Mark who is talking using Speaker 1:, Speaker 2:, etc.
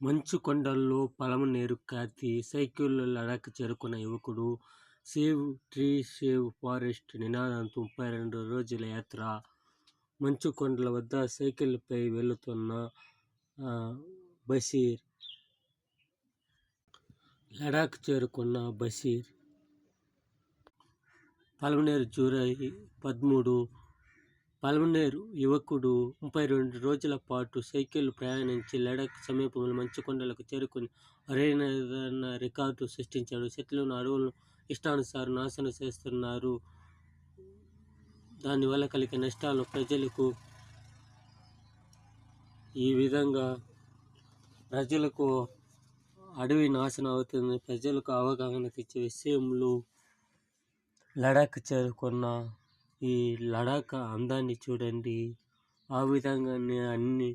Speaker 1: మంచు కొండల్లో పలమనేరు ఖ్యాతి, సైకిల్లో లడాక్ చేరుకున్న యువకుడు, సేవ్ ట్రీ సేవ్ ఫారెస్ట్ నినాదంతో 32 రోజుల యాత్ర. మంచు కొండల వద్ద సైకిల్పై వెళుతున్న బషీర్. లడాక్ చేరుకున్న బషీర్. పలమనేరు జూలై 13. పలమనేరు యువకుడు 32 రోజుల పాటు సైకిల్ ప్రయాణించి లడాక్ సమీపంలో మంచుకొండలకు చేరుకుని అరుదైన రికార్డు సృష్టించాడు. చెట్లను, అడవులను ఇష్టానుసారం నాశనం చేస్తున్నారు. దానివల్ల కలిగే నష్టాలను ప్రజలకు ఈ విధంగా అడవి నాశనం అవుతుంది. ప్రజలకు అవగాహన తెచ్చే విషయంలో లడాక్ చేరుకున్న ఈ లడాక్ అందాన్ని చూడండి. ఆ విధంగానే అన్ని